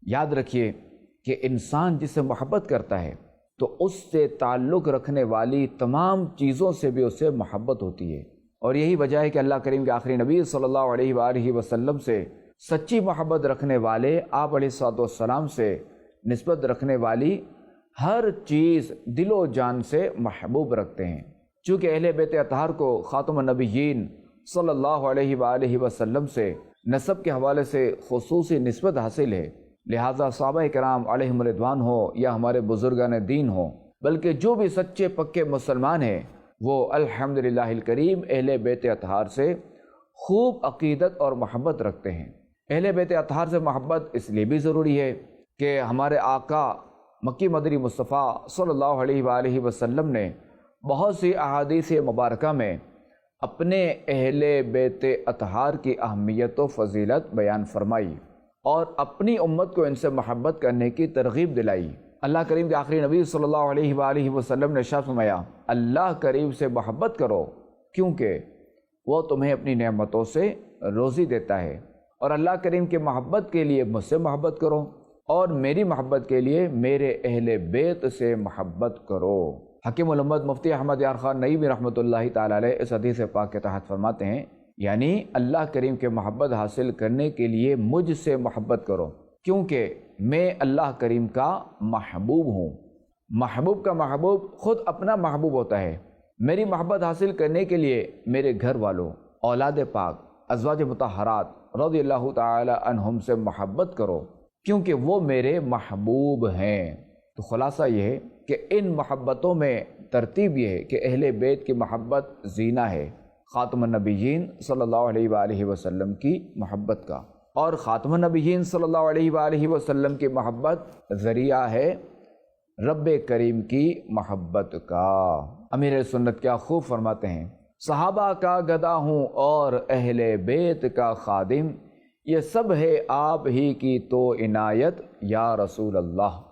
یاد رکھیے کہ انسان جس سے محبت کرتا ہے تو اس سے تعلق رکھنے والی تمام چیزوں سے بھی اسے محبت ہوتی ہے، اور یہی وجہ ہے کہ اللہ کریم کے آخری نبی صلی اللہ علیہ وآلہ وسلم سے سچی محبت رکھنے والے، آپ علیہ الصلوۃ والسلام سے نسبت رکھنے والی ہر چیز دل و جان سے محبوب رکھتے ہیں۔ چونکہ اہل بیت اطہار کو خاتم النبیین صلی اللہ علیہ وآلہ وسلم سے نسب کے حوالے سے خصوصی نسبت حاصل ہے، لہٰذا صحابہ کرام علیہم رضوان ہو یا ہمارے بزرگان دین ہو، بلکہ جو بھی سچے پکے مسلمان ہیں وہ الحمدللہ الکریم اہل بیت اطہار سے خوب عقیدت اور محبت رکھتے ہیں۔ اہل بیت اطہار سے محبت اس لیے بھی ضروری ہے کہ ہمارے آقا مکی مدنی مصطفیٰ صلی اللہ علیہ وآلہ وسلم نے بہت سی احادیث مبارکہ میں اپنے اہل بیت اطہار کی اہمیت و فضیلت بیان فرمائی اور اپنی امت کو ان سے محبت کرنے کی ترغیب دلائی۔ اللہ کریم کے آخری نبی صلی اللہ علیہ وآلہ وسلم نے ارشاد فرمایا، اللہ کریم سے محبت کرو کیونکہ وہ تمہیں اپنی نعمتوں سے روزی دیتا ہے، اور اللہ کریم کی محبت کے لیے مجھ سے محبت کرو، اور میری محبت کے لیے میرے اہل بیت سے محبت کرو۔ حکیم الامت مفتی احمد یار خان نعیمی رحمۃ اللہ تعالی علیہ اس حدیث پاک کے تحت فرماتے ہیں، یعنی اللہ کریم کے محبت حاصل کرنے کے لیے مجھ سے محبت کرو کیونکہ میں اللہ کریم کا محبوب ہوں۔ محبوب کا محبوب خود اپنا محبوب ہوتا ہے۔ میری محبت حاصل کرنے کے لیے میرے گھر والوں، اولاد پاک، ازواج مطہرات رضی اللہ تعالی عنہم سے محبت کرو کیونکہ وہ میرے محبوب ہیں۔ تو خلاصہ یہ ہے کہ ان محبتوں میں ترتیب یہ ہے کہ اہل بیت کی محبت زینہ ہے خاتم النبیین صلی اللہ علیہ وآلہ وسلم کی محبت کا، اور خاتم النبیین صلی اللہ علیہ وآلہ وسلم کی محبت ذریعہ ہے رب کریم کی محبت کا۔ امیر سنت کیا خوب فرماتے ہیں، صحابہ کا گدا ہوں اور اہل بیت کا خادم، یہ سب ہے آپ ہی کی تو عنایت یا رسول اللہ۔